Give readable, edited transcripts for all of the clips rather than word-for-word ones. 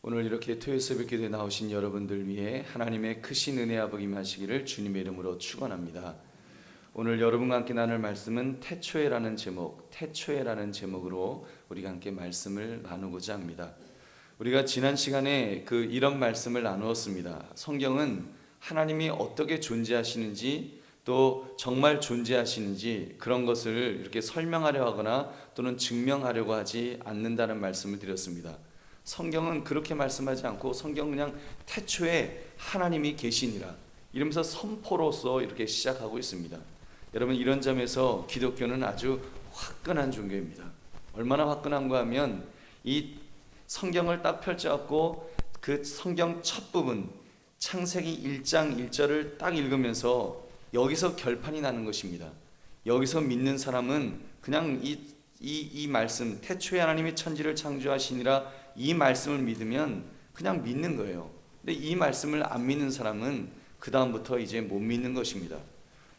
오늘 이렇게 토요일 새벽 기도에 나오신 여러분들 위해 하나님의 크신 은혜와 복이 임하시기를 주님의 이름으로 축원합니다. 오늘 여러분과 함께 나눌 말씀은 태초에라는 제목으로 우리가 함께 말씀을 나누고자 합니다. 우리가 지난 시간에 이런 말씀을 나누었습니다. 성경은 하나님이 어떻게 존재하시는지 또 정말 존재하시는지 그런 것을 이렇게 설명하려 하거나 또는 증명하려고 하지 않는다는 말씀을 드렸습니다. 성경은 그렇게 말씀하지 않고 성경은 그냥 태초에 하나님이 계시니라 이러면서 선포로서 이렇게 시작하고 있습니다. 여러분, 이런 점에서 기독교는 아주 화끈한 종교입니다. 얼마나 화끈한가 하면 이 성경을 딱 펼쳐갖고 그 성경 첫 부분 창세기 1장 1절을 딱 읽으면서 여기서 결판이 나는 것입니다. 여기서 믿는 사람은 그냥 이 말씀, 태초에 하나님이 천지를 창조하시니라 이 말씀을 믿으면 그냥 믿는 거예요. 근데 이 말씀을 안 믿는 사람은 그 다음부터 이제 못 믿는 것입니다.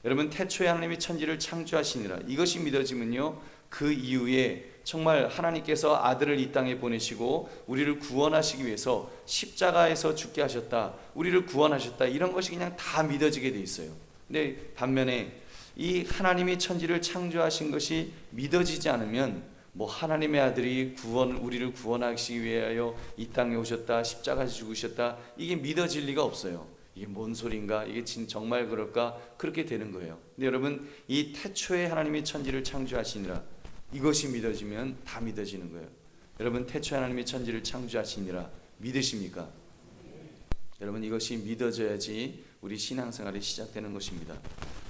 여러분, 태초에 하나님이 천지를 창조하시니라 이것이 믿어지면요, 그 이후에 정말 하나님께서 아들을 이 땅에 보내시고 우리를 구원하시기 위해서 십자가에서 죽게 하셨다, 우리를 구원하셨다, 이런 것이 그냥 다 믿어지게 돼 있어요. 근데 반면에 이 하나님이 천지를 창조하신 것이 믿어지지 않으면 하나님의 아들이 우리를 구원하시기 위하여 이 땅에 오셨다, 십자가에서 죽으셨다, 이게 믿어질 리가 없어요. 이게 뭔 소린가? 이게 정말 그럴까? 그렇게 되는 거예요. 근데 여러분, 이 태초에 하나님이 천지를 창조하시니라 이것이 믿어지면 다 믿어지는 거예요. 여러분, 태초에 하나님이 천지를 창조하시니라 믿으십니까? 여러분, 이것이 믿어져야지 우리 신앙생활이 시작되는 것입니다.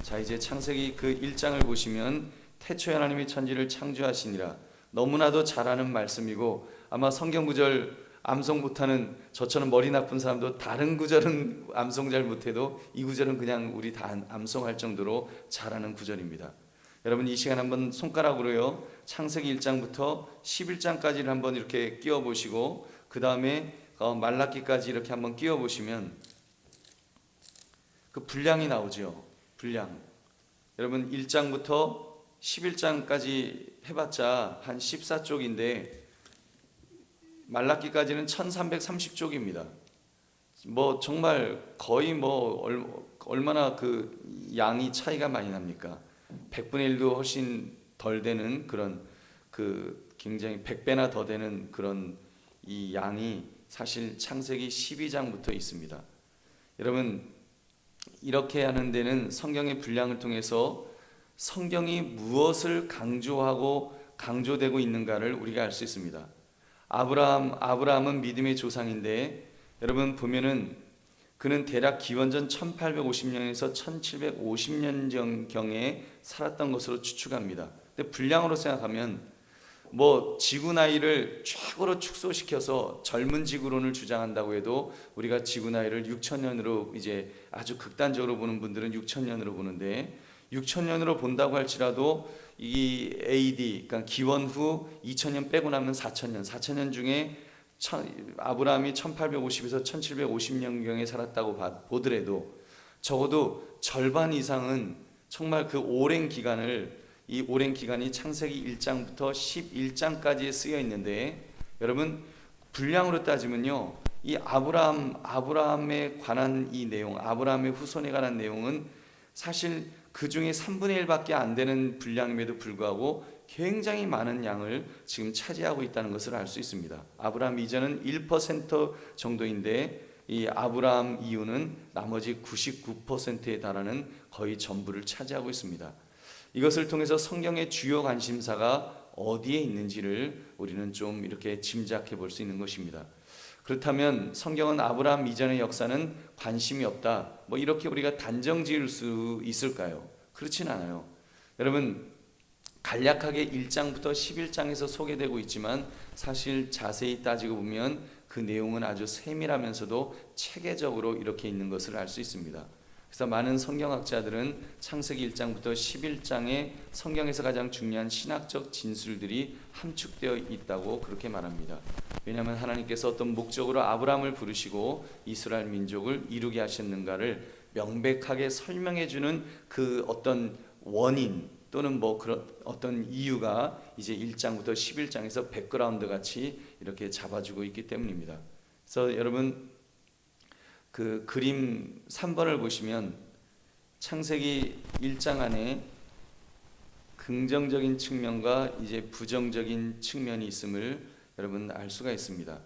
자, 이제 창세기 1장을 보시면 태초에 하나님이 천지를 창조하시니라, 너무나도 잘 아는 말씀이고 아마 성경 구절 암송 못하는 저처럼 머리 나쁜 사람도 다른 구절은 암송 잘 못해도 이 구절은 그냥 우리 다 암송할 정도로 잘 아는 구절입니다. 여러분, 이 시간 한번 손가락으로요 창세기 1장부터 11장까지를 한번 이렇게 끼워 보시고 그 다음에 말라기까지 이렇게 한번 끼워 보시면 그 분량이 나오죠. 분량. 여러분, 1장부터 11장까지 해봤자 한 14쪽인데 말라기까지는 1330쪽입니다. 정말 거의 얼마나 양이 차이가 많이 납니까? 100분의 1도 훨씬 덜 되는 그런 굉장히 100배나 더 되는 그런 이 양이 사실 창세기 12장부터 있습니다. 여러분, 이렇게 하는 데는 성경의 분량을 통해서 성경이 무엇을 강조되고 있는가를 우리가 알 수 있습니다. 아브라함은 믿음의 조상인데 여러분 보면은 그는 대략 기원전 1850년에서 1750년경에 살았던 것으로 추측합니다. 근데 분량으로 생각하면 지구 나이를 최고로 축소시켜서 젊은 지구론을 주장한다고 해도 우리가 지구 나이를 6000년으로 이제 아주 극단적으로 보는 분들은 6000년으로 보는데 6000년으로 본다고 할지라도 이 AD, 그러니까 기원 후 2000년 빼고 나면 4000년 중에 아브라함이 1850에서 1750년경에 살았다고 보더라도 적어도 절반 이상은 정말 이 오랜 기간이 창세기 1장부터 11장까지에 쓰여 있는데 여러분, 분량으로 따지면요, 이 아브라함에 관한 이 내용, 아브라함의 후손에 관한 내용은 사실 그 중에 3분의 1밖에 안 되는 분량임에도 불구하고 굉장히 많은 양을 지금 차지하고 있다는 것을 알 수 있습니다. 아브라함 이전은 1% 정도인데 이 아브라함 이후는 나머지 99%에 달하는 거의 전부를 차지하고 있습니다. 이것을 통해서 성경의 주요 관심사가 어디에 있는지를 우리는 좀 이렇게 짐작해 볼 수 있는 것입니다. 그렇다면 성경은 아브라함 이전의 역사는 관심이 없다, 이렇게 우리가 단정 지을 수 있을까요? 그렇진 않아요. 여러분, 간략하게 1장부터 11장에서 소개되고 있지만 사실 자세히 따지고 보면 그 내용은 아주 세밀하면서도 체계적으로 이렇게 있는 것을 알 수 있습니다. 그래서 많은 성경학자들은 창세기 1장부터 11장에 성경에서 가장 중요한 신학적 진술들이 함축되어 있다고 그렇게 말합니다. 왜냐하면 하나님께서 어떤 목적으로 아브라함을 부르시고 이스라엘 민족을 이루게 하셨는가를 명백하게 설명해 주는 그 어떤 원인 또는 그런 어떤 이유가 이제 1장부터 11장에서 백그라운드 같이 이렇게 잡아주고 있기 때문입니다. 그래서 여러분 그 그림 3번을 보시면 창세기 1장 안에 긍정적인 측면과 이제 부정적인 측면이 있음을 여러분 알 수가 있습니다.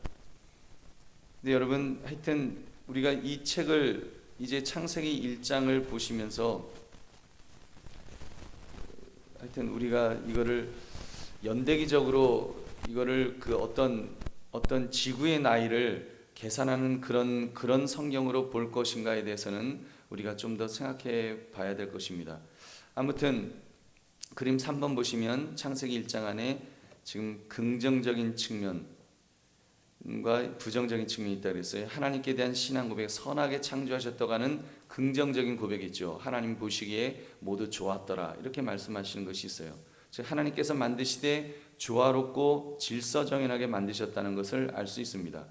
근데 여러분 하여튼 우리가 이 책을 이제 창세기 1장을 보시면서 하여튼 우리가 이거를 연대기적으로 이거를 그 어떤 지구의 나이를 계산하는 그런 성경으로 볼 것인가에 대해서는 우리가 좀 더 생각해 봐야 될 것입니다. 아무튼 그림 3번 보시면 창세기 1장 안에 지금 긍정적인 측면과 부정적인 측면이 있다고 그랬어요. 하나님께 대한 신앙 고백, 선하게 창조하셨다고 하는 긍정적인 고백이 있죠. 하나님 보시기에 모두 좋았더라 이렇게 말씀하시는 것이 있어요. 즉 하나님께서 만드시되 조화롭고 질서정연하게 만드셨다는 것을 알 수 있습니다.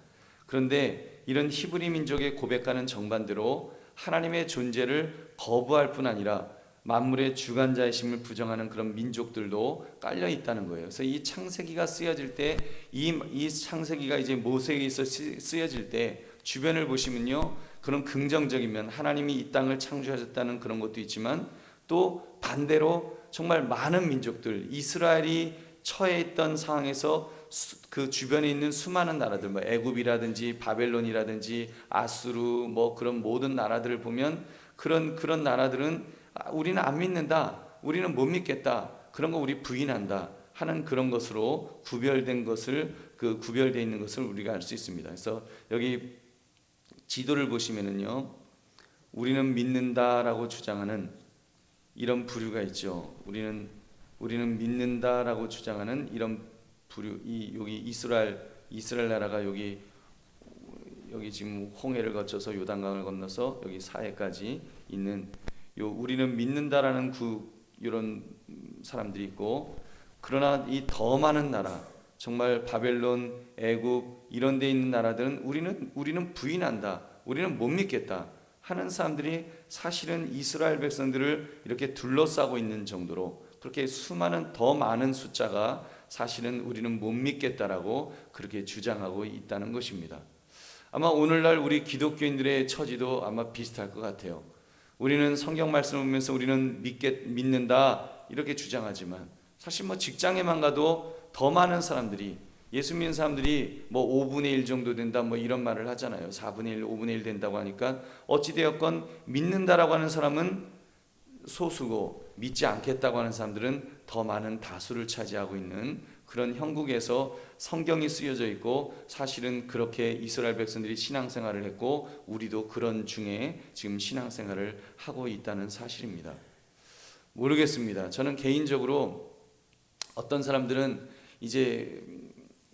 그런데 이런 히브리 민족의 고백하는 정반대로 하나님의 존재를 거부할 뿐 아니라 만물의 주관자이심을 부정하는 그런 민족들도 깔려 있다는 거예요. 그래서 이 창세기가 쓰여질 때, 이 창세기가 이제 모세에서 쓰여질 때 주변을 보시면요, 그런 긍정적인 면, 하나님이 이 땅을 창조하셨다는 그런 것도 있지만 또 반대로 정말 많은 민족들, 이스라엘이 처해 있던 상황에서 그 주변에 있는 수많은 나라들, 뭐 애굽이라든지 바벨론이라든지 아수르, 뭐 그런 모든 나라들을 보면 그런 나라들은 우리는 안 믿는다, 우리는 못 믿겠다, 그런 거 우리 부인한다 하는 그런 것으로 구별된 것을 구별되어 있는 것을 우리가 알 수 있습니다. 그래서 여기 지도를 보시면은요, 우리는 믿는다라고 주장하는 이런 부류가 있죠. 우리는 믿는다라고 주장하는 이런 부류, 여기 이스라엘 나라가 여기 지금 홍해를 거쳐서 요단강을 건너서 여기 사해까지 있는 우리는 믿는다라는 이런 사람들이 있고, 그러나 이 더 많은 나라, 정말 바벨론, 애굽 이런 데 있는 나라들은 우리는 부인한다, 우리는 못 믿겠다 하는 사람들이 사실은 이스라엘 백성들을 이렇게 둘러싸고 있는 정도로, 그렇게 수많은 더 많은 숫자가 사실은 우리는 못 믿겠다라고 그렇게 주장하고 있다는 것입니다. 아마 오늘날 우리 기독교인들의 처지도 아마 비슷할 것 같아요. 우리는 성경 말씀을 보면서 우리는 믿는다 이렇게 주장하지만, 사실 뭐 직장에만 가도 더 많은 사람들이, 예수 믿는 사람들이 뭐 5분의 1 정도 된다 뭐 이런 말을 하잖아요. 4분의 1, 5분의 1 된다고 하니까 어찌되었건 믿는다라고 하는 사람은 소수고 믿지 않겠다고 하는 사람들은 더 많은 다수를 차지하고 있는 그런 형국에서 성경이 쓰여져 있고, 사실은 그렇게 이스라엘 백성들이 신앙생활을 했고 우리도 그런 중에 지금 신앙생활을 하고 있다는 사실입니다. 모르겠습니다. 저는 개인적으로 어떤 사람들은 이제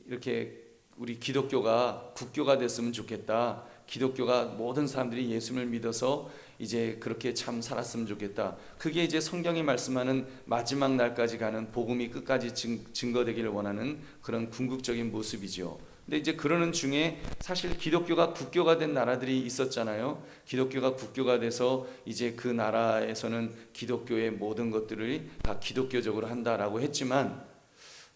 이렇게 우리 기독교가 국교가 됐으면 좋겠다, 기독교가 모든 사람들이 예수를 믿어서 이제 그렇게 참 살았으면 좋겠다, 그게 이제 성경이 말씀하는 마지막 날까지 가는 복음이 끝까지 증거되기를 원하는 그런 궁극적인 모습이죠. 근데 이제 그러는 중에 사실 기독교가 국교가 된 나라들이 있었잖아요. 기독교가 국교가 돼서 이제 그 나라에서는 기독교의 모든 것들을 다 기독교적으로 한다라고 했지만,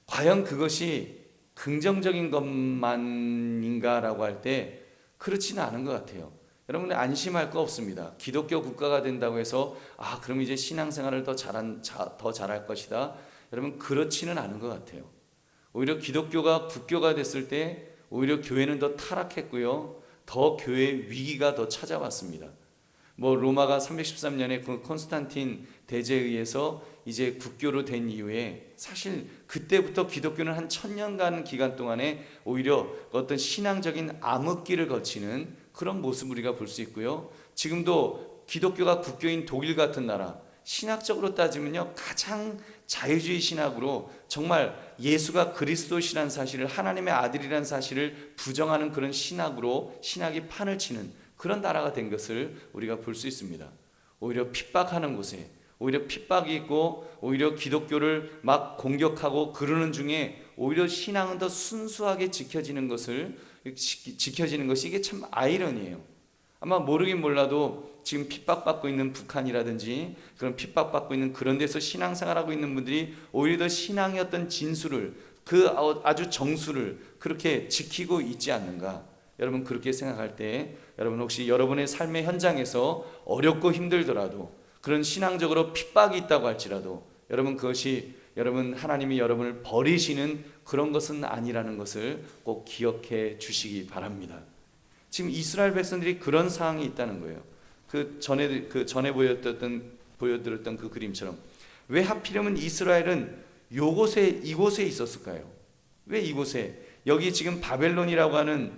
과연 그것이 긍정적인 것만인가라고 할 때 그렇지는 않은 것 같아요. 여러분 안심할 거 없습니다. 기독교 국가가 된다고 해서 그럼 이제 신앙생활을 더 잘할 것이다, 여러분 그렇지는 않은 것 같아요. 오히려 기독교가 국교가 됐을 때 오히려 교회는 더 타락했고요, 더 교회의 위기가 더 찾아왔습니다. 뭐 로마가 313년에 그 콘스탄틴 대제에 의해서 이제 국교로 된 이후에 사실 그때부터 기독교는 한 1000년간 기간 동안에 오히려 어떤 신앙적인 암흑기를 거치는 그런 모습을 우리가 볼 수 있고요. 지금도 기독교가 국교인 독일 같은 나라, 신학적으로 따지면요 가장 자유주의 신학으로 정말 예수가 그리스도시라는 사실을, 하나님의 아들이라는 사실을 부정하는 그런 신학으로 신학이 판을 치는 그런 나라가 된 것을 우리가 볼 수 있습니다. 오히려 핍박하는 곳에 오히려 핍박이 있고, 오히려 기독교를 막 공격하고 그러는 중에 오히려 신앙은 더 순수하게 지켜지는 것이 이게 참 아이러니예요. 아마 모르긴 몰라도 지금 핍박받고 있는 북한이라든지 그런 핍박받고 있는 그런 데서 신앙생활하고 있는 분들이 오히려 더 신앙의 어떤 진수를, 그 아주 정수를 그렇게 지키고 있지 않는가, 여러분 그렇게 생각할 때 여러분 혹시 여러분의 삶의 현장에서 어렵고 힘들더라도 그런 신앙적으로 핍박이 있다고 할지라도 여러분 그것이 여러분 하나님이 여러분을 버리시는 그런 것은 아니라는 것을 꼭 기억해 주시기 바랍니다. 지금 이스라엘 백성들이 그런 상황이 있다는 거예요. 그 전에 보여드렸던 그 그림처럼 왜 하필이면 이스라엘은 이곳에 있었을까요? 왜 이곳에? 여기 지금 바벨론이라고 하는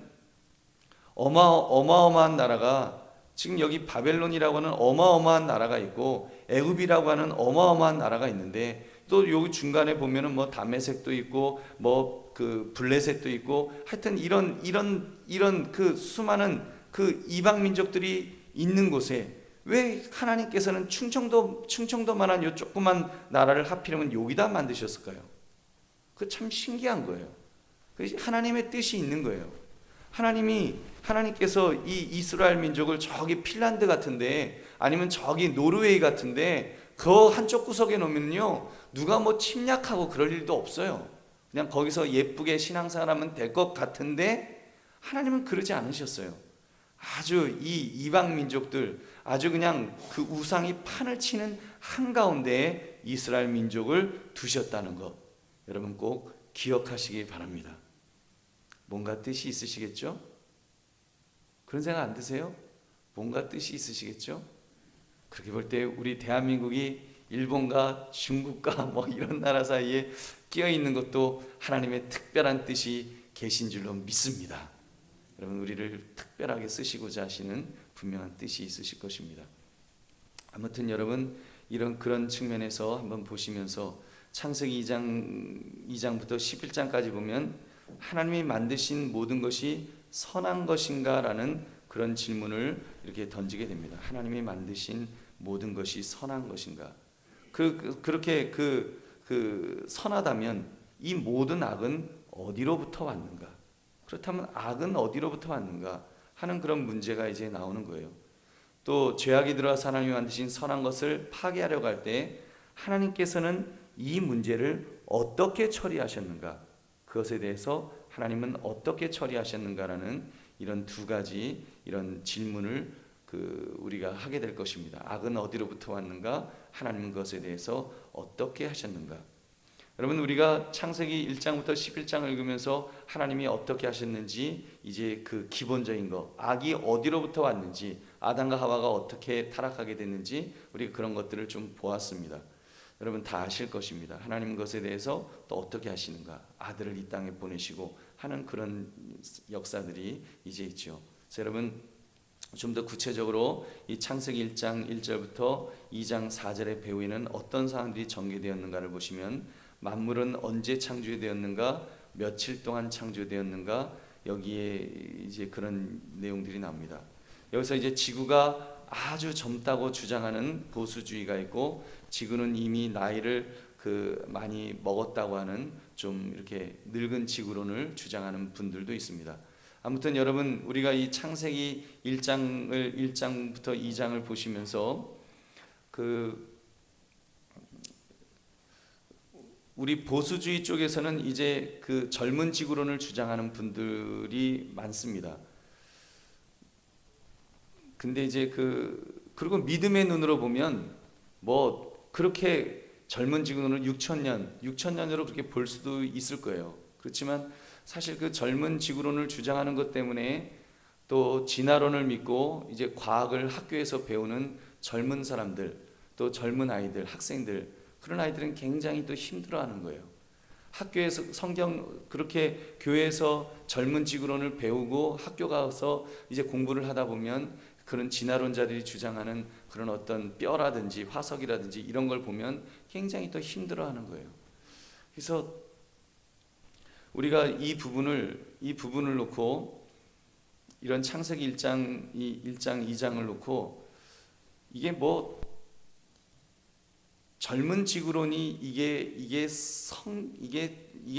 어마어마한 나라가 지금 여기 바벨론이라고 하는 어마어마한 나라가 있고 애굽이라고 하는 어마어마한 나라가 있는데 또 여기 중간에 보면은 뭐 다메섹도 있고 뭐 그 블레셋도 있고 하여튼 이런 그 수많은 그 이방 민족들이 있는 곳에 왜 하나님께서는 충청도만한 요 조그만 나라를 하필이면 여기다 만드셨을까요? 그 참 신기한 거예요. 하나님의 뜻이 있는 거예요. 하나님께서 이 이스라엘 민족을 저기 핀란드 같은데 아니면 저기 노르웨이 같은데 그 한쪽 구석에 놓으면요 누가 뭐 침략하고 그럴 일도 없어요. 그냥 거기서 예쁘게 신앙생활하면 될 것 같은데 하나님은 그러지 않으셨어요. 아주 이 이방 민족들 아주 그냥 그 우상이 판을 치는 한가운데에 이스라엘 민족을 두셨다는 것 여러분 꼭 기억하시기 바랍니다. 뭔가 뜻이 있으시겠죠? 그런 생각 안 드세요? 뭔가 뜻이 있으시겠죠? 그렇게 볼 때 우리 대한민국이 일본과 중국과 뭐 이런 나라 사이에 끼어 있는 것도 하나님의 특별한 뜻이 계신 줄로 믿습니다. 여러분 우리를 특별하게 쓰시고자 하시는 분명한 뜻이 있으실 것입니다. 아무튼 여러분 그런 측면에서 한번 보시면서 창세기 2장부터 11장까지 보면 하나님이 만드신 모든 것이 선한 것인가 라는 그런 질문을 이렇게 던지게 됩니다. 하나님이 만드신 모든 것이 선한 것인가? 그렇게 선하다면 이 모든 악은 어디로부터 왔는가? 그렇다면 악은 어디로부터 왔는가 하는 그런 문제가 이제 나오는 거예요. 또 죄악이 들어와서 하나님이 만드신 선한 것을 파괴하려고 할 때 하나님께서는 이 문제를 어떻게 처리하셨는가? 그것에 대해서 하나님은 어떻게 처리하셨는가라는 이런 두 가지 이런 질문을 우리가 하게 될 것입니다. 악은 어디로부터 왔는가? 하나님은 그것에 대해서 어떻게 하셨는가? 여러분 우리가 창세기 1장부터 11장을 읽으면서 하나님이 어떻게 하셨는지 이제 그 기본적인 거 악이 어디로부터 왔는지 아담과 하와가 어떻게 타락하게 됐는지 우리가 그런 것들을 좀 보았습니다. 여러분 다 아실 것입니다. 하나님 것에 대해서 또 어떻게 하시는가 아들을 이 땅에 보내시고 하는 그런 역사들이 이제 있죠. 그래서 여러분 좀 더 구체적으로 이 창세기 1장 1절부터 2장 4절의 배후에는 어떤 사항들이 전개되었는가를 보시면 만물은 언제 창조되었는가, 며칠 동안 창조되었는가 여기에 이제 그런 내용들이 나옵니다. 여기서 이제 지구가 아주 젊다고 주장하는 보수주의가 있고 지구는 이미 나이를 많이 먹었다고 하는 좀 이렇게 늙은 지구론을 주장하는 분들도 있습니다. 아무튼 여러분 우리가 이 창세기 1장부터 2장을 보시면서 우리 보수주의 쪽에서는 이제 그 젊은 지구론을 주장하는 분들이 많습니다. 근데 이제 그리고 믿음의 눈으로 보면 뭐 그렇게 젊은 지구론을 6천년으로 그렇게 볼 수도 있을 거예요. 그렇지만 사실 그 젊은 지구론을 주장하는 것 때문에 또 진화론을 믿고 이제 과학을 학교에서 배우는 젊은 사람들, 또 젊은 아이들, 학생들 그런 아이들은 굉장히 또 힘들어하는 거예요. 학교에서 그렇게 교회에서 젊은 지구론을 배우고 학교 가서 이제 공부를 하다 보면 그런 진화론자들이 주장하는 그런 어떤 뼈라든지 화석이라든지 이런 걸 보면 굉장히 또 힘들어하는 거예요. 그래서 우리가 이 부분을 놓고 이런 창세기 1장 2장을 놓고 이게 뭐 젊은 지구론이 이게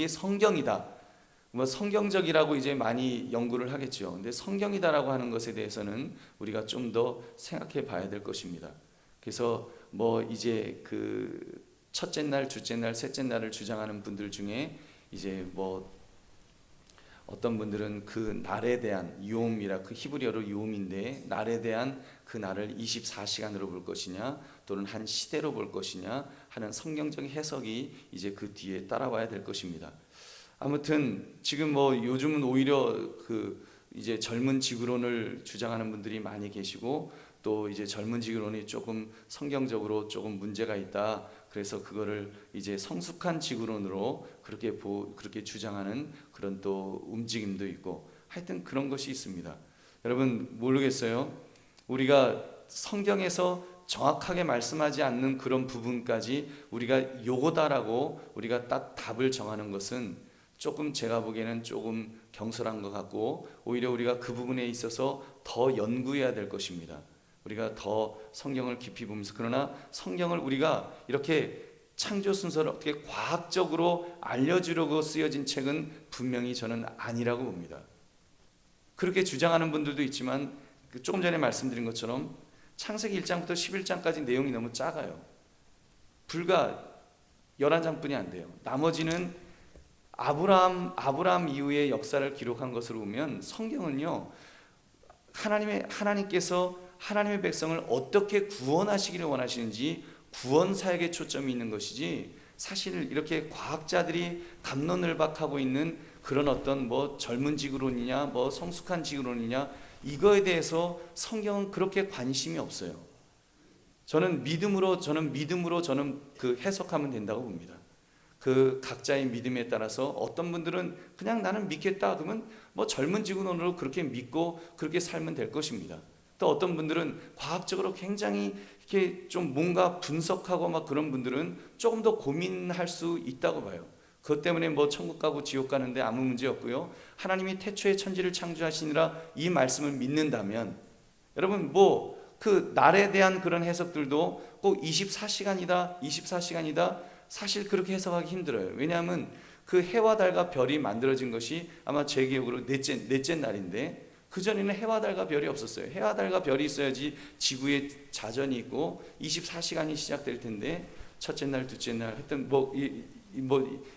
성경이다. 뭐 성경적이라고 이제 많이 연구를 하겠죠. 근데 성경이다라고 하는 것에 대해서는 우리가 좀 더 생각해 봐야 될 것입니다. 그래서 뭐 이제 그 첫째 날, 둘째 날, 셋째 날을 주장하는 분들 중에 이제 뭐 어떤 분들은 그 날에 대한 요음이라, 그 히브리어로 요음인데 날에 대한 그 날을 24시간으로 볼 것이냐 또는 한 시대로 볼 것이냐 하는 성경적인 해석이 이제 그 뒤에 따라와야 될 것입니다. 아무튼 지금 뭐 요즘은 오히려 그 이제 젊은 지구론을 주장하는 분들이 많이 계시고, 또 이제 젊은 지구론이 조금 성경적으로 조금 문제가 있다, 그래서 그거를 이제 성숙한 지구론으로 그렇게 주장하는 그런 또 움직임도 있고, 하여튼 그런 것이 있습니다. 여러분 모르겠어요. 우리가 성경에서 정확하게 말씀하지 않는 그런 부분까지 우리가 요거다라고 우리가 딱 답을 정하는 것은 조금 제가 보기에는 조금 경솔한 것 같고, 오히려 우리가 그 부분에 있어서 더 연구해야 될 것입니다. 우리가 더 성경을 깊이 보면서, 그러나 성경을 우리가 이렇게 창조 순서를 어떻게 과학적으로 알려주려고 쓰여진 책은 분명히 저는 아니라고 봅니다. 그렇게 주장하는 분들도 있지만 조금 전에 말씀드린 것처럼 창세기 1장부터 11장까지 내용이 너무 작아요. 불과 11장뿐이 안 돼요. 나머지는 아브라함 이후의 역사를 기록한 것으로 보면 성경은요, 하나님께서 하나님의 백성을 어떻게 구원하시기를 원하시는지 구원 사역에 초점이 있는 것이지, 사실 이렇게 과학자들이 갑론을박하고 있는 그런 어떤 뭐 젊은 지구론이냐 뭐 성숙한 지구론이냐, 이거에 대해서 성경은 그렇게 관심이 없어요. 저는 믿음으로 그 해석하면 된다고 봅니다. 그 각자의 믿음에 따라서 어떤 분들은 그냥 나는 믿겠다 그러면 뭐 젊은 지구론으로 그렇게 믿고 그렇게 살면 될 것입니다. 또 어떤 분들은 과학적으로 굉장히 이렇게 좀 뭔가 분석하고 막 그런 분들은 조금 더 고민할 수 있다고 봐요. 그것 때문에 뭐 천국 가고 지옥 가는데 아무 문제 없고요. 하나님이 태초에 천지를 창조하시니라 이 말씀을 믿는다면, 여러분 뭐 그 날에 대한 그런 해석들도 꼭 24시간이다 사실 그렇게 해석하기 힘들어요. 왜냐하면 그 해와 달과 별이 만들어진 것이 아마 제 기억으로 넷째 날인데, 그전에는 해와 달과 별이 없었어요. 해와 달과 별이 있어야지 지구에 자전이 있고 24시간이 시작될 텐데, 첫째 날, 둘째 날 하여튼 뭐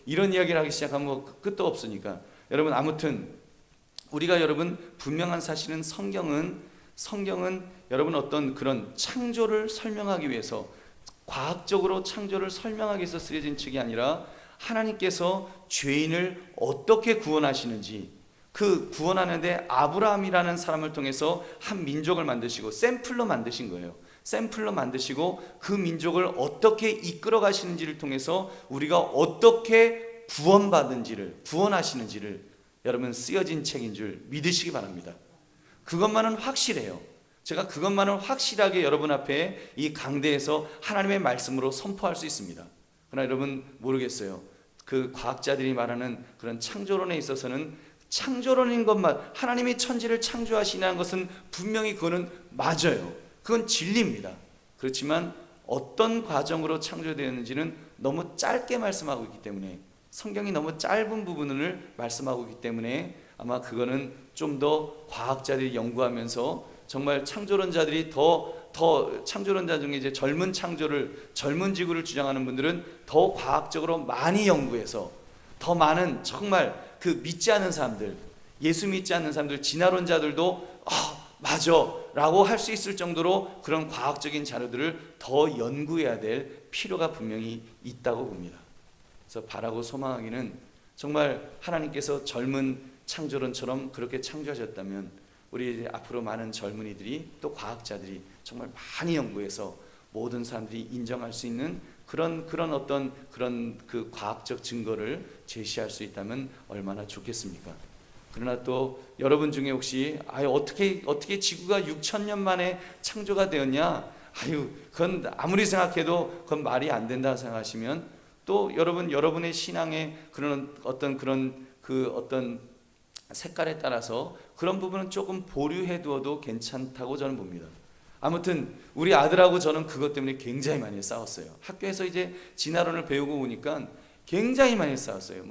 이런 이야기를 하기 시작하면 뭐 끝도 없으니까. 여러분 아무튼 우리가 여러분 분명한 사실은 성경은 여러분 어떤 그런 창조를 설명하기 위해서, 과학적으로 창조를 설명하기 위해서 쓰여진 책이 아니라 하나님께서 죄인을 어떻게 구원하시는지, 그 구원하는데 아브라함이라는 사람을 통해서 한 민족을 만드시고 샘플로 만드신 거예요. 샘플로 만드시고 그 민족을 어떻게 이끌어 가시는지를 통해서 우리가 어떻게 구원하시는지를 여러분 쓰여진 책인 줄 믿으시기 바랍니다. 그것만은 확실해요. 제가 그것만은 확실하게 여러분 앞에 이 강대에서 하나님의 말씀으로 선포할 수 있습니다. 그러나 여러분 모르겠어요. 그 과학자들이 말하는 그런 창조론에 있어서는 창조론인 것만, 하나님이 천지를 창조하시냐는 것은 분명히 그거는 맞아요. 그건 진리입니다. 그렇지만 어떤 과정으로 창조되었는지는 너무 짧게 말씀하고 있기 때문에, 성경이 너무 짧은 부분을 말씀하고 있기 때문에 아마 그거는 좀 더 과학자들이 연구하면서 정말 창조론자들이 창조론자 중에 이제 젊은 지구를 주장하는 분들은 더 과학적으로 많이 연구해서 더 많은 정말 그 믿지 않는 사람들, 예수 믿지 않는 사람들, 진화론자들도 맞아 라고 할 수 있을 정도로 그런 과학적인 자료들을 더 연구해야 될 필요가 분명히 있다고 봅니다. 그래서 바라고 소망하기는, 정말 하나님께서 젊은 창조론처럼 그렇게 창조하셨다면 우리 이제 앞으로 많은 젊은이들이 또 과학자들이 정말 많이 연구해서 모든 사람들이 인정할 수 있는 그런 그 과학적 증거를 제시할 수 있다면 얼마나 좋겠습니까? 그러나 또 여러분 중에 혹시 어떻게 지구가 6,000년 만에 창조가 되었냐? 그건 아무리 생각해도 그건 말이 안 된다 생각하시면, 또 여러분의 신앙의 그런 어떤 색깔에 따라서 그런 부분은 조금 보류해 두어도 괜찮다고 저는 봅니다. 아무튼 우리 아들하고 저는 그것 때문에 굉장히 많이 싸웠어요. 학교에서 이제 진화론을 배우고 오니까 굉장히 많이 싸웠어요.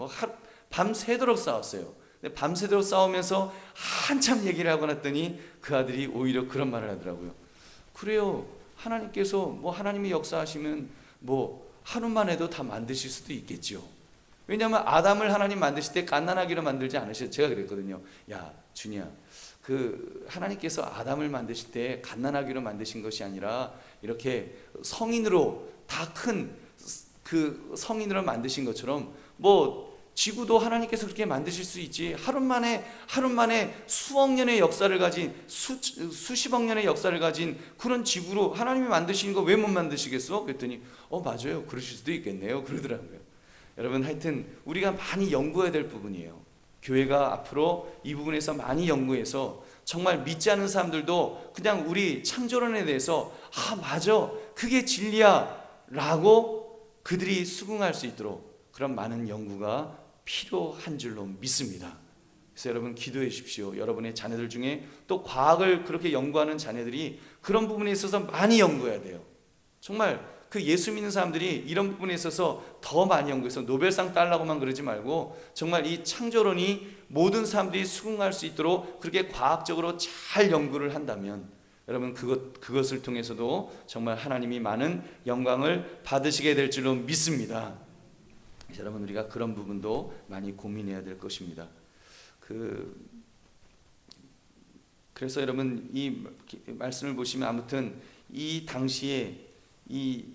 밤새도록 싸웠어요. 근데 밤새도록 싸우면서 한참 얘기를 하고 났더니 그 아들이 오히려 그런 말을 하더라고요. 그래요, 하나님께서 하나님이 역사하시면 하루만 해도 다 만드실 수도 있겠죠. 왜냐하면 아담을 하나님 만드실 때 갓난아기로 만들지 않으셨어요. 제가 그랬거든요. 야 준이야, 그 하나님께서 아담을 만드실 때 갓난아기로 만드신 것이 아니라 이렇게 성인으로 다 큰 그 성인으로 만드신 것처럼 뭐 지구도 하나님께서 그렇게 만드실 수 있지. 하루 만에 수억 년의 역사를 가진 수십억 년의 역사를 가진 그런 지구로 하나님이 만드시는 거 왜 못 만드시겠어? 그랬더니 맞아요, 그러실 수도 있겠네요 그러더라고요. 여러분, 하여튼 우리가 많이 연구해야 될 부분이에요. 교회가 앞으로 이 부분에서 많이 연구해서 정말 믿지 않는 사람들도 그냥 우리 창조론에 대해서 맞아, 그게 진리야 라고 그들이 수긍할 수 있도록 그런 많은 연구가 필요한 줄로 믿습니다. 그래서 여러분 기도해 주십시오. 여러분의 자녀들 중에 또 과학을 그렇게 연구하는 자녀들이 그런 부분에 있어서 많이 연구해야 돼요. 정말 그 예수 믿는 사람들이 이런 부분에 있어서 더 많이 연구해서 노벨상 따려고만 그러지 말고 정말 이 창조론이 모든 사람들이 수긍할 수 있도록 그렇게 과학적으로 잘 연구를 한다면 여러분 그것을 통해서도 정말 하나님이 많은 영광을 받으시게 될 줄로 믿습니다. 여러분, 우리가 그런 부분도 많이 고민해야 될 것입니다. 그래서 여러분 이 말씀을 보시면 아무튼 이 당시에 이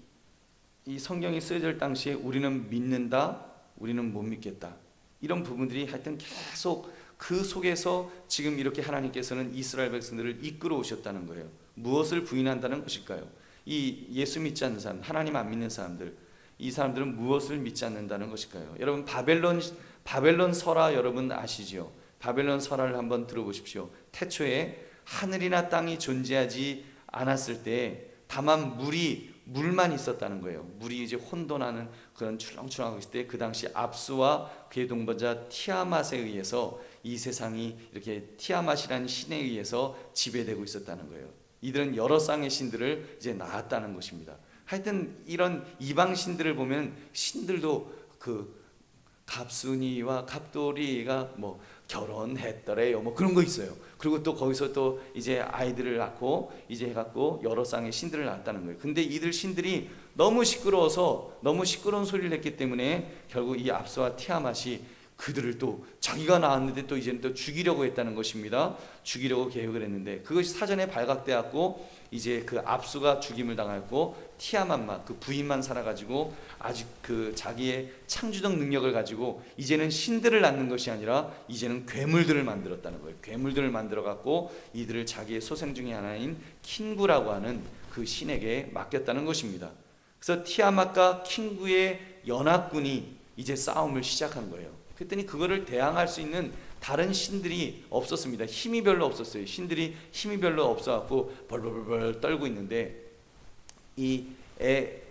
성경이 쓰여질 당시에 우리는 믿는다, 우리는 못 믿겠다, 이런 부분들이 하여튼 계속 그 속에서 지금 이렇게 하나님께서는 이스라엘 백성들을 이끌어 오셨다는 거예요. 무엇을 부인한다는 것일까요? 이 예수 믿지 않는 사람, 하나님 안 믿는 사람들, 이 사람들은 무엇을 믿지 않는다는 것일까요? 여러분 바벨론 설화 여러분 아시죠? 바벨론 설화를 한번 들어보십시오. 태초에 하늘이나 땅이 존재하지 않았을 때 다만 물만 있었다는 거예요. 물이 이제 혼돈하는 그런 출렁출렁하고 있을 때 그 당시 압수와 그의 동반자 티아맛에 의해서 이 세상이 이렇게 티아맛이라는 신에 의해서 지배되고 있었다는 거예요. 이들은 여러 쌍의 신들을 이제 낳았다는 것입니다. 하여튼 이런 이방 신들을 보면 신들도 그 갑순이와 갑돌이가 뭐 결혼했더래요, 뭐 그런 거 있어요. 그리고 또 거기서 또 이제 아이들을 낳고 이제 해갖고 여러 쌍의 신들을 낳았다는 거예요. 근데 이들 신들이 너무 시끄러워서 너무 시끄러운 소리를 했기 때문에 결국 이 압수와 티아맛이 그들을 또 자기가 낳았는데 또 이제는 또 죽이려고 했다는 것입니다. 죽이려고 계획을 했는데 그것이 사전에 발각되었고 이제 그 압수가 죽임을 당했고 티아맛만 그 부인만 살아가지고 아직 그 자기의 창조적 능력을 가지고 이제는 신들을 낳는 것이 아니라 이제는 괴물들을 만들었다는 거예요. 괴물들을 만들어 갖고 이들을 자기의 소생 중에 하나인 킨구라고 하는 그 신에게 맡겼다는 것입니다. 그래서 티아맛과 킨구의 연합군이 이제 싸움을 시작한 거예요. 그랬더니 그거를 대항할 수 있는 다른 신들이 없었습니다. 힘이 별로 없었어요. 신들이 힘이 별로 없어갖고 벌벌벌 떨고 있는데 이 에아의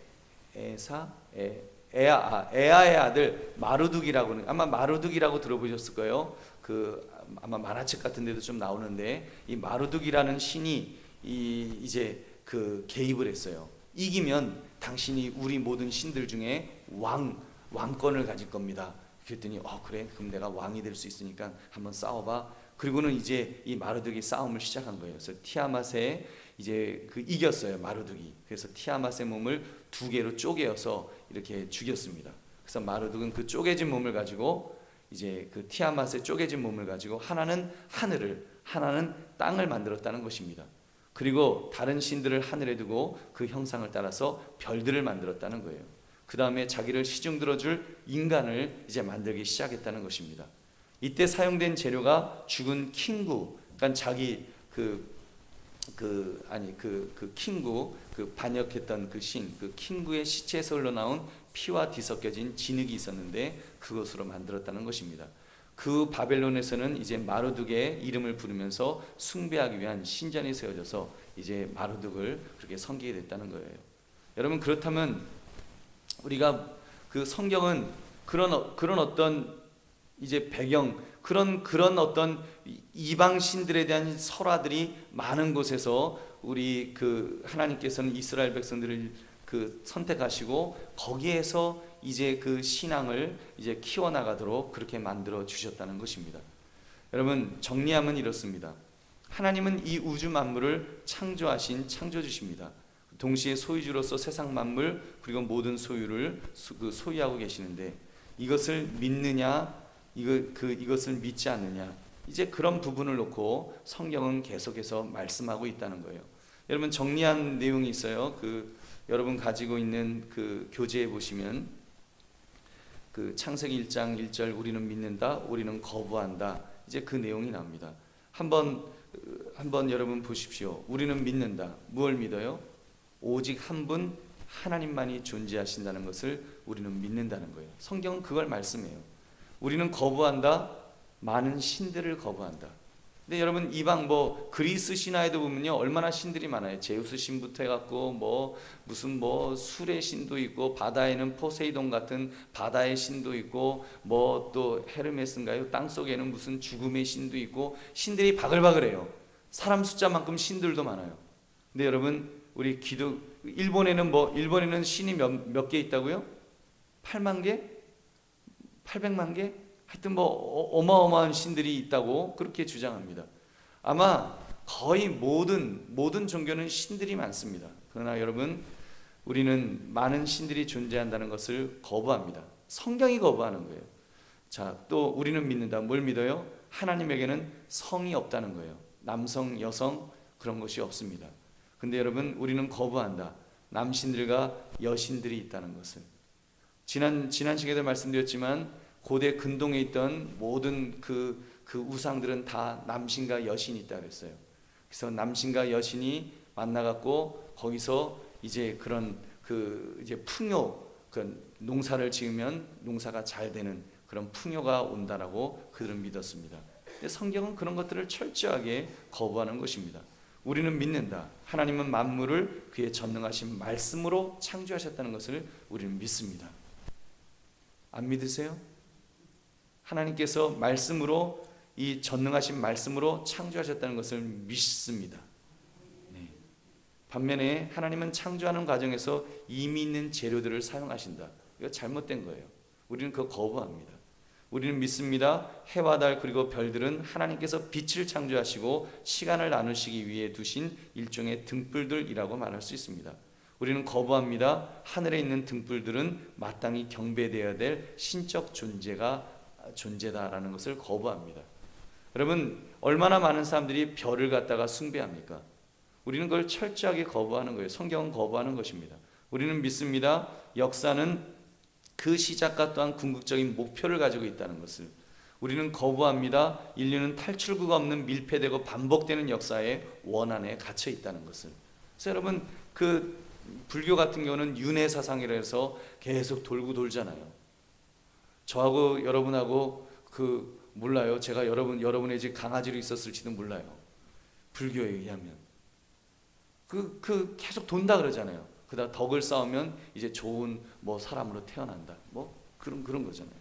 아들 마루둑이라고는 아마 마루둑이라고 들어보셨을 거예요. 그 아마 만화책 같은 데도 좀 나오는데 이 마루둑이라는 신이 이제 그 개입을 했어요. 이기면 당신이 우리 모든 신들 중에 왕권을 가질 겁니다. 그랬더니 그래, 그럼 내가 왕이 될 수 있으니까 한번 싸워봐. 그리고는 이제 이 마루둑이 싸움을 시작한 거예요. 그래서 티아맛에 이제 그 이겼어요, 마루둑이. 그래서 티아맛의 몸을 두 개로 쪼개어서 이렇게 죽였습니다. 그래서 마루둑은 그 쪼개진 몸을 가지고 이제 그 티아맛의 쪼개진 몸을 가지고 하나는 하늘을, 하나는 땅을 만들었다는 것입니다. 그리고 다른 신들을 하늘에 두고 그 형상을 따라서 별들을 만들었다는 거예요. 그 다음에 자기를 시중 들어줄 인간을 이제 만들기 시작했다는 것입니다. 이때 사용된 재료가 죽은 킹구, 그러니까 자기 킹구, 그 반역했던 그 신, 그 킹구의 시체에서 흘러나온 피와 뒤섞여진 진흙이 있었는데 그것으로 만들었다는 것입니다. 그 바벨론에서는 이제 마루둑의 이름을 부르면서 숭배하기 위한 신전이 세워져서 이제 마루둑을 그렇게 섬기게 됐다는 거예요. 여러분, 그렇다면 우리가 그 성경은 그런 어떤 이제 배경, 그런 어떤 이방 신들에 대한 설화들이 많은 곳에서 우리 그 하나님께서는 이스라엘 백성들을 그 선택하시고 거기에서 이제 그 신앙을 이제 키워나가도록 그렇게 만들어 주셨다는 것입니다. 여러분, 정리하면 이렇습니다. 하나님은 이 우주 만물을 창조하신 창조주십니다. 동시에 소유주로서 세상 만물 그리고 모든 소유를 소유하고 계시는데 이것을 믿느냐, 이것을 믿지 않느냐. 이제 그런 부분을 놓고 성경은 계속해서 말씀하고 있다는 거예요. 여러분 정리한 내용이 있어요. 여러분 가지고 있는 교재에 보시면 창세기 1장 1절 우리는 믿는다, 우리는 거부한다. 이제 그 내용이 나옵니다. 한번 여러분 보십시오. 우리는 믿는다. 무엇을 믿어요? 오직 한 분 하나님만이 존재하신다는 것을 우리는 믿는다는 거예요. 성경은 그걸 말씀해요. 우리는 거부한다. 많은 신들을 거부한다. 근데 여러분 이방 그리스 신화에도 보면요 얼마나 신들이 많아요. 제우스 신부터 해갖고 무슨 술의 신도 있고 바다에는 포세이돈 같은 바다의 신도 있고 또 헤르메스인가요? 땅 속에는 무슨 죽음의 신도 있고 신들이 바글바글해요. 사람 숫자만큼 신들도 많아요. 근데 여러분 우리 일본에는 신이 몇 개 있다고요? 8만 개? 800만 개? 하여튼 어마어마한 신들이 있다고 그렇게 주장합니다. 아마 거의 모든 종교는 신들이 많습니다. 그러나 여러분 우리는 많은 신들이 존재한다는 것을 거부합니다. 성경이 거부하는 거예요. 자, 또 우리는 믿는다. 뭘 믿어요? 하나님에게는 성이 없다는 거예요. 남성, 여성 그런 것이 없습니다. 근데 여러분 우리는 거부한다. 남신들과 여신들이 있다는 것을. 지난 시간에도 말씀드렸지만 고대 근동에 있던 모든 그 우상들은 다 남신과 여신이 있다 그랬어요. 그래서 남신과 여신이 만나갖고 거기서 이제 그런 이제 풍요, 농사를 지으면 농사가 잘 되는 그런 풍요가 온다라고 그들은 믿었습니다. 근데 성경은 그런 것들을 철저하게 거부하는 것입니다. 우리는 믿는다. 하나님은 만물을 그의 전능하신 말씀으로 창조하셨다는 것을 우리는 믿습니다. 안 믿으세요? 하나님께서 말씀으로 이 전능하신 말씀으로 창조하셨다는 것을 믿습니다. 네. 반면에 하나님은 창조하는 과정에서 이미 있는 재료들을 사용하신다. 이거 잘못된 거예요. 우리는 그거 거부합니다. 우리는 믿습니다. 해와 달 그리고 별들은 하나님께서 빛을 창조하시고 시간을 나누시기 위해 두신 일종의 등불들이라고 말할 수 있습니다. 우리는 거부합니다. 하늘에 있는 등불들은 마땅히 경배되어야 될 신적 존재다라는 것을 거부합니다. 여러분 얼마나 많은 사람들이 별을 갖다가 숭배합니까? 우리는 그걸 철저하게 거부하는 거예요. 성경은 거부하는 것입니다. 우리는 믿습니다. 역사는 그 시작과 또한 궁극적인 목표를 가지고 있다는 것을. 우리는 거부합니다. 인류는 탈출구가 없는 밀폐되고 반복되는 역사의 원안에 갇혀 있다는 것을. 그래서 여러분 불교 같은 경우는 윤회 사상이라 해서 계속 돌고 돌잖아요. 저하고 여러분하고 몰라요. 제가 여러분의 집 강아지로 있었을지도 몰라요. 불교에 의하면 계속 돈다 그러잖아요. 그다음 덕을 쌓으면 이제 좋은 사람으로 태어난다. 그런 거잖아요.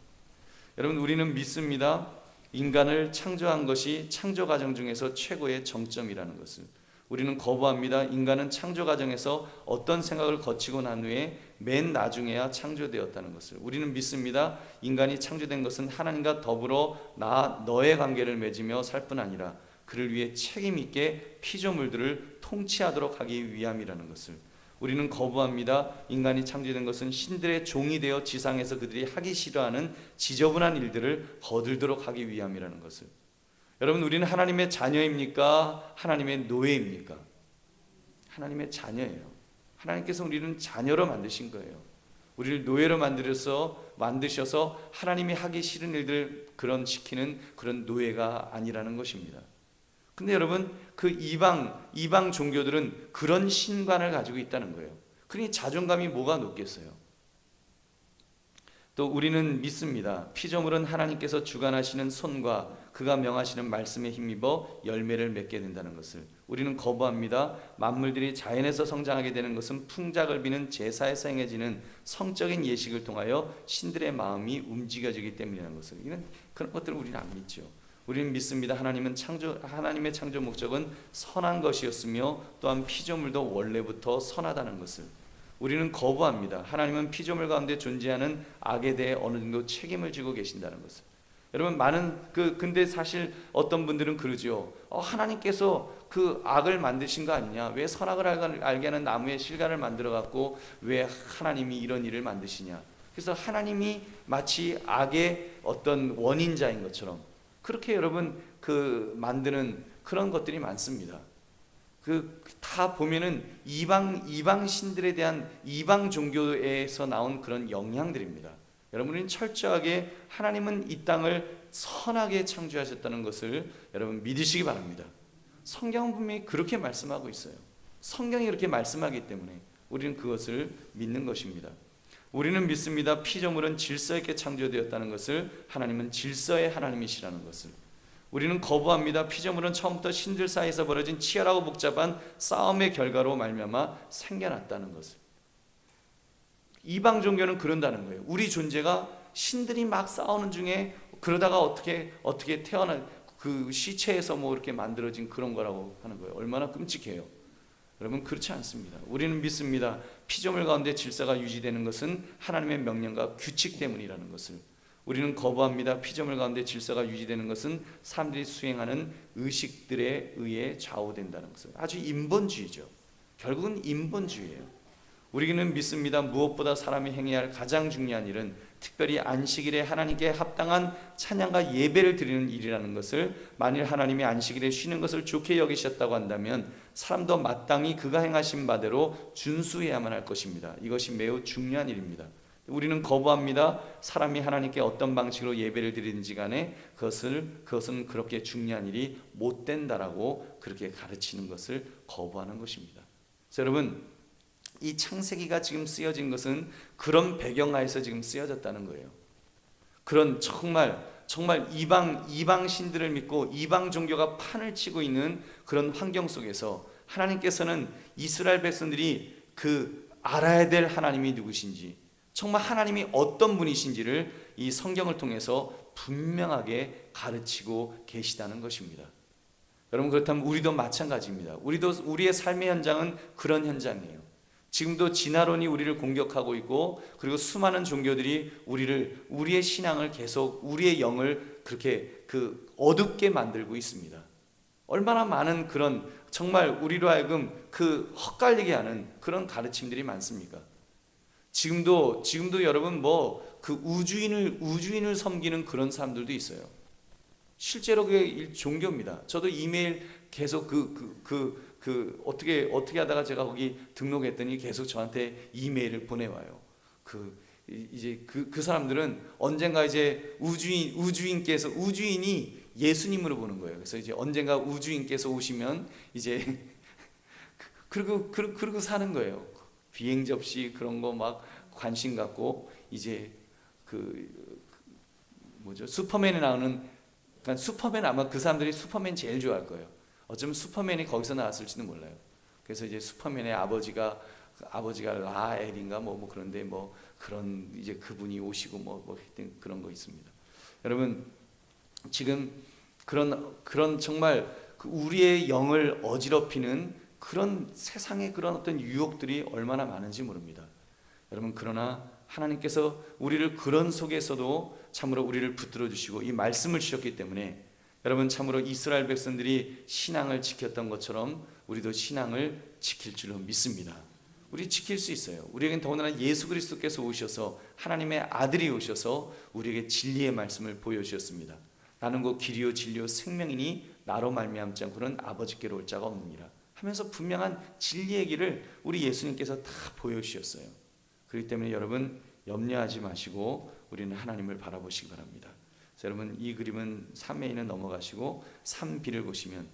여러분 우리는 믿습니다. 인간을 창조한 것이 창조 과정 중에서 최고의 정점이라는 것을. 우리는 거부합니다. 인간은 창조 과정에서 어떤 생각을 거치고 난 후에 맨 나중에야 창조되었다는 것을. 우리는 믿습니다. 인간이 창조된 것은 하나님과 더불어 너의 관계를 맺으며 살 뿐 아니라 그를 위해 책임 있게 피조물들을 통치하도록 하기 위함이라는 것을. 우리는 거부합니다. 인간이 창조된 것은 신들의 종이 되어 지상에서 그들이 하기 싫어하는 지저분한 일들을 거들도록 하기 위함이라는 것을. 여러분 우리는 하나님의 자녀입니까? 하나님의 노예입니까? 하나님의 자녀예요. 하나님께서 우리는 자녀로 만드신 거예요. 우리를 노예로 만드셔서 하나님이 하기 싫은 일들 시키는 그런 노예가 아니라는 것입니다. 근데 여러분 이방 종교들은 그런 신관을 가지고 있다는 거예요. 그러니 자존감이 뭐가 높겠어요? 또 우리는 믿습니다. 피조물은 하나님께서 주관하시는 손과 그가 명하시는 말씀에 힘입어 열매를 맺게 된다는 것을. 우리는 거부합니다. 만물들이 자연에서 성장하게 되는 것은 풍작을 비는 제사에서 행해지는 성적인 예식을 통하여 신들의 마음이 움직여지기 때문이라는 것을. 그런 것들을 우리는 안 믿죠. 우리는 믿습니다. 하나님의 창조 목적은 선한 것이었으며 또한 피조물도 원래부터 선하다는 것을. 우리는 거부합니다. 하나님은 피조물 가운데 존재하는 악에 대해 어느 정도 책임을 지고 계신다는 것을. 여러분 근데 사실 어떤 분들은 그러죠. 하나님께서 악을 만드신 거 아니냐? 왜 선악을 알게 하는 나무의 실과를 만들어 갖고 왜 하나님이 이런 일을 만드시냐? 그래서 하나님이 마치 악의 어떤 원인자인 것처럼 그렇게 여러분 만드는 그런 것들이 많습니다. 다 보면은 이방 신들에 대한 이방 종교에서 나온 그런 영향들입니다. 여러분은 철저하게 하나님은 이 땅을 선하게 창조하셨다는 것을 여러분 믿으시기 바랍니다. 성경은 분명히 그렇게 말씀하고 있어요. 성경이 그렇게 말씀하기 때문에 우리는 그것을 믿는 것입니다. 우리는 믿습니다. 피조물은 질서 있게 창조되었다는 것을, 하나님은 질서의 하나님이시라는 것을. 우리는 거부합니다. 피조물은 처음부터 신들 사이에서 벌어진 치열하고 복잡한 싸움의 결과로 말미암아 생겨났다는 것을. 이방 종교는 그런다는 거예요. 우리 존재가 신들이 막 싸우는 중에 그러다가 어떻게 태어난 그 시체에서 뭐 이렇게 만들어진 그런 거라고 하는 거예요. 얼마나 끔찍해요. 여러분, 그렇지 않습니다. 우리는 믿습니다. 피조물 가운데 질서가 유지되는 것은 하나님의 명령과 규칙 때문이라는 것을. 우리는 거부합니다. 피조물 가운데 질서가 유지되는 것은 사람들이 수행하는 의식들에 의해 좌우된다는 것을. 아주 인본주의죠. 결국은 인본주의예요. 우리는 믿습니다. 무엇보다 사람이 행해야 할 가장 중요한 일은 특별히 안식일에 하나님께 합당한 찬양과 예배를 드리는 일이라는 것을, 만일 하나님이 안식일에 쉬는 것을 좋게 여기셨다고 한다면 사람도 마땅히 그가 행하신 바대로 준수해야만 할 것입니다. 이것이 매우 중요한 일입니다. 우리는 거부합니다. 사람이 하나님께 어떤 방식으로 예배를 드리든지 간에 그것은 그렇게 중요한 일이 못 된다라고 그렇게 가르치는 것을 거부하는 것입니다. 그래서 여러분, 이 창세기가 지금 쓰여진 것은 그런 배경하에서 지금 쓰여졌다는 거예요. 그런 정말 이방 신들을 믿고 이방 종교가 판을 치고 있는 그런 환경 속에서 하나님께서는 이스라엘 백성들이 알아야 될 하나님이 누구신지, 정말 하나님이 어떤 분이신지를 이 성경을 통해서 분명하게 가르치고 계시다는 것입니다. 여러분, 그렇다면 우리도 마찬가지입니다. 우리의 삶의 현장은 그런 현장이에요. 지금도 진화론이 우리를 공격하고 있고, 그리고 수많은 종교들이 우리의 신앙을 계속, 우리의 영을 그렇게 어둡게 만들고 있습니다. 얼마나 많은 그런 정말 우리로 하여금 헛갈리게 하는 그런 가르침들이 많습니까? 지금도 여러분 우주인을 섬기는 그런 사람들도 있어요. 실제로 그게 종교입니다. 저도 이메일 계속 어떻게 하다가 제가 거기 등록했더니 계속 저한테 이메일을 보내와요. 이제 그 사람들은 언젠가 이제 우주인이 예수님으로 보는 거예요. 그래서 이제 언젠가 우주인께서 오시면 이제 그러고 사는 거예요. 비행 접시 그런 거 막 관심 갖고, 이제 슈퍼맨에 나오는, 그러니까 슈퍼맨, 아마 그 사람들이 슈퍼맨 제일 좋아할 거예요. 어쩌면 슈퍼맨이 거기서 나왔을지도 몰라요. 그래서 이제 슈퍼맨의 아버지가 라엘인가 그런데 그런 이제 그분이 오시고 그런 거 있습니다. 여러분, 지금 그런 정말 우리의 영을 어지럽히는 그런 세상의 그런 어떤 유혹들이 얼마나 많은지 모릅니다. 여러분, 그러나 하나님께서 우리를 그런 속에서도 참으로 우리를 붙들어 주시고 이 말씀을 주셨기 때문에, 여러분, 참으로 이스라엘 백성들이 신앙을 지켰던 것처럼 우리도 신앙을 지킬 줄로 믿습니다. 우리 지킬 수 있어요. 우리에겐 더군다나 예수 그리스도께서 오셔서, 하나님의 아들이 오셔서 우리에게 진리의 말씀을 보여주셨습니다. 나는 곧 길이요 진리요 생명이니 나로 말미암지 않고는 아버지께로 올 자가 없느니라 하면서 분명한 진리의 길을 우리 예수님께서 다 보여주셨어요. 그렇기 때문에 여러분, 염려하지 마시고 우리는 하나님을 바라보시기 바랍니다. 그래서 여러분, 이 그림은 3A는 넘어가시고 3B를 보시면,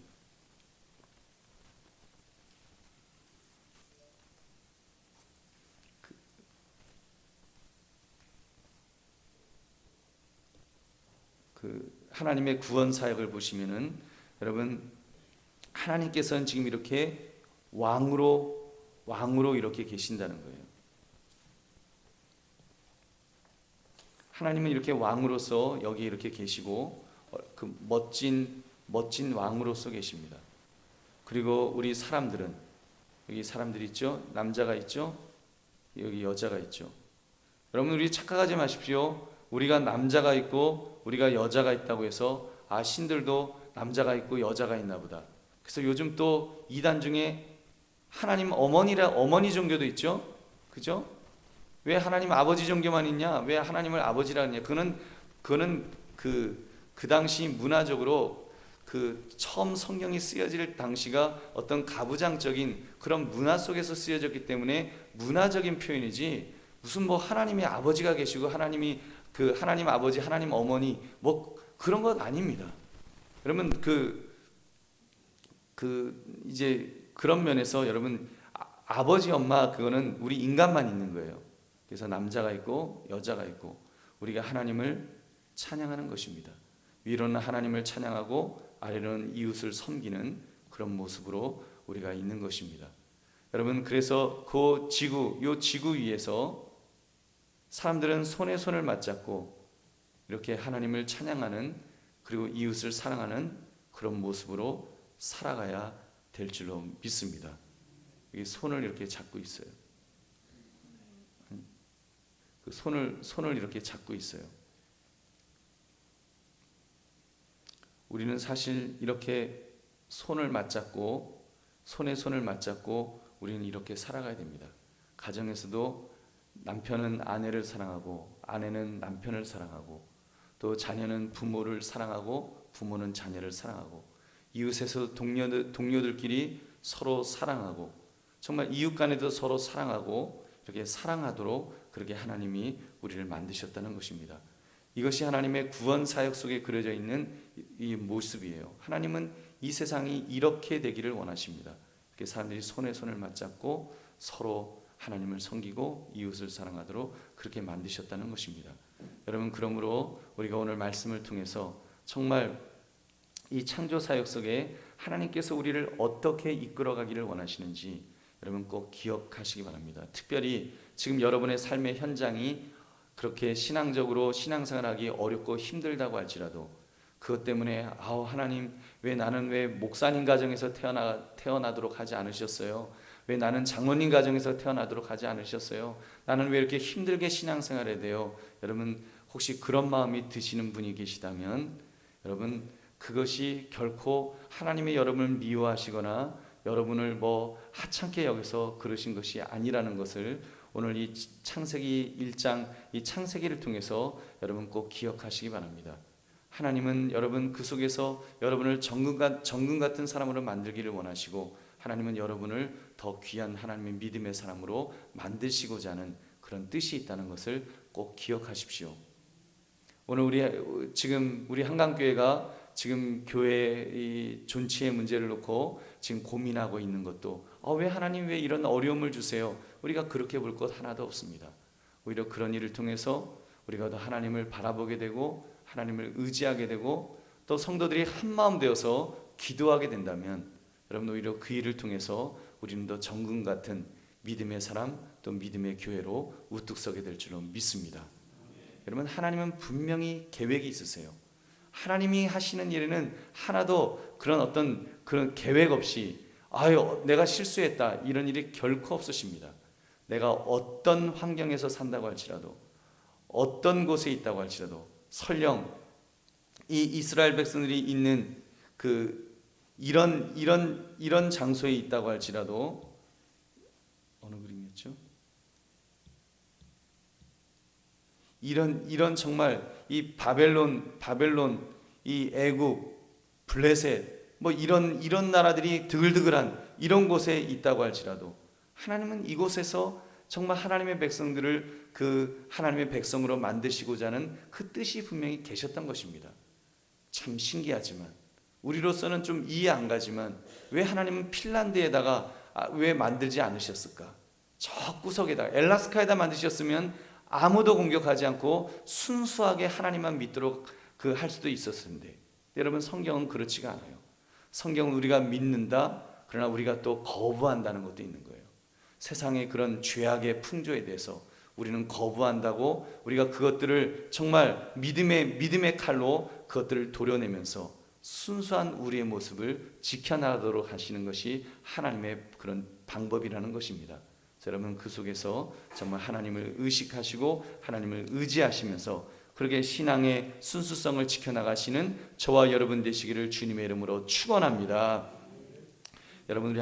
하나님의 구원 사역을 보시면은, 여러분, 하나님께서는 지금 이렇게 왕으로 이렇게 계신다는 거예요. 하나님은 이렇게 왕으로서 여기 이렇게 계시고, 그 멋진 왕으로서 계십니다. 그리고 우리 사람들은, 여기 사람들이 있죠. 남자가 있죠. 여기 여자가 있죠. 여러분, 우리 착각하지 마십시오. 우리가 남자가 있고 우리가 여자가 있다고 해서 신들도 남자가 있고 여자가 있나 보다. 그래서 요즘 또 이단 중에 하나님 어머니 종교도 있죠. 그죠? 왜 하나님 아버지 종교만 있냐? 왜 하나님을 아버지라 하냐? 그거는 그 당시 문화적으로 그 처음 성경이 쓰여질 당시가 어떤 가부장적인 그런 문화 속에서 쓰여졌기 때문에 문화적인 표현이지, 무슨 뭐 하나님의 아버지가 계시고 하나님이 그 하나님 아버지, 하나님 어머니 뭐 그런 것 아닙니다. 여러분 이제 그런 면에서 여러분 아버지 엄마 그거는 우리 인간만 있는 거예요. 그래서 남자가 있고 여자가 있고 우리가 하나님을 찬양하는 것입니다. 위로는 하나님을 찬양하고 아래로는 이웃을 섬기는 그런 모습으로 우리가 있는 것입니다. 여러분, 그래서 그 지구 위에서 사람들은 손에 손을 맞잡고 이렇게 하나님을 찬양하는, 그리고 이웃을 사랑하는 그런 모습으로 살아가야 될 줄로 믿습니다. 이 손을 이렇게 잡고 있어요. 그 손을 이렇게 잡고 있어요. 우리는 사실 이렇게 손을 맞잡고, 손에 손을 맞잡고 우리는 이렇게 살아가야 됩니다. 가정에서도 남편은 아내를 사랑하고 아내는 남편을 사랑하고, 또 자녀는 부모를 사랑하고 부모는 자녀를 사랑하고, 이웃에서 동료들끼리 서로 사랑하고, 정말 이웃 간에도 서로 사랑하고 이렇게 사랑하도록 그렇게 하나님이 우리를 만드셨다는 것입니다. 이것이 하나님의 구원 사역 속에 그려져 있는 이 모습이에요. 하나님은 이 세상이 이렇게 되기를 원하십니다. 이렇게 사람들이 손에 손을 맞잡고 서로 하나님을 섬기고 이웃을 사랑하도록 그렇게 만드셨다는 것입니다. 여러분, 그러므로 우리가 오늘 말씀을 통해서 정말 이 창조 사역 속에 하나님께서 우리를 어떻게 이끌어가기를 원하시는지 여러분 꼭 기억하시기 바랍니다. 특별히 지금 여러분의 삶의 현장이 그렇게 신앙적으로 신앙생활하기 어렵고 힘들다고 할지라도, 그것 때문에 하나님 나는 왜 목사님 가정에서 태어나도록 하지 않으셨어요? 왜 나는 장로님 가정에서 태어나도록 하지 않으셨어요? 나는 왜 이렇게 힘들게 신앙생활해야 돼요? 여러분, 혹시 그런 마음이 드시는 분이 계시다면 여러분, 그것이 결코 하나님의 여러분을 미워하시거나 여러분을 뭐 하찮게 여기서 그러신 것이 아니라는 것을 오늘 이 창세기 1장 이 창세기를 통해서 여러분 꼭 기억하시기 바랍니다. 하나님은 여러분 그 속에서 여러분을 정금 같은 사람으로 만들기를 원하시고, 하나님은 여러분을 더 귀한 하나님의 믿음의 사람으로 만드시고자 하는 그런 뜻이 있다는 것을 꼭 기억하십시오. 오늘 우리 한강교회가 지금 교회 이 존치의 문제를 놓고 지금 고민하고 있는 것도 왜 하나님 왜 이런 어려움을 주세요? 우리가 그렇게 볼 것 하나도 없습니다. 오히려 그런 일을 통해서 우리가 더 하나님을 바라보게 되고 하나님을 의지하게 되고 또 성도들이 한마음 되어서 기도하게 된다면 여러분, 오히려 그 일을 통해서 우리는 더 정금 같은 믿음의 사람, 또 믿음의 교회로 우뚝 서게 될 줄로 믿습니다. 여러분, 하나님은 분명히 계획이 있으세요. 하나님이 하시는 일에는 하나도 그런 계획 없이 내가 실수했다 이런 일이 결코 없으십니다. 내가 어떤 환경에서 산다고 할지라도, 어떤 곳에 있다고 할지라도, 설령 이 이스라엘 백성들이 있는 이런 장소에 있다고 할지라도, 어느 그림이었죠? 이런 정말 이 바벨론, 이 애굽, 블레셋 뭐 이런 나라들이 드글드글한 이런 곳에 있다고 할지라도 하나님은 이곳에서 정말 하나님의 백성들을 그 하나님의 백성으로 만드시고자 하는 그 뜻이 분명히 계셨던 것입니다. 참 신기하지만, 우리로서는 좀 이해 안 가지만 왜 하나님은 핀란드에다가 왜 만들지 않으셨을까? 저 구석에다가 엘라스카에다 만드셨으면 아무도 공격하지 않고 순수하게 하나님만 믿도록 할 수도 있었을 텐데, 여러분, 성경은 그렇지가 않아요. 성경은 우리가 믿는다, 그러나 우리가 또 거부한다는 것도 있는 거예요. 세상의 그런 죄악의 풍조에 대해서 우리는 거부한다고, 우리가 그것들을 정말 믿음의 칼로 그것들을 도려내면서 순수한 우리의 모습을 지켜나가도록 하시는 것이 하나님의 그런 방법이라는 것입니다. 여러분, 그 속에서 정말 하나님을 의식하시고 하나님을 의지하시면서 그렇게 신앙의 순수성을 지켜나가시는 저와 여러분 되시기를 주님의 이름으로 축원합니다. 여러분, 우리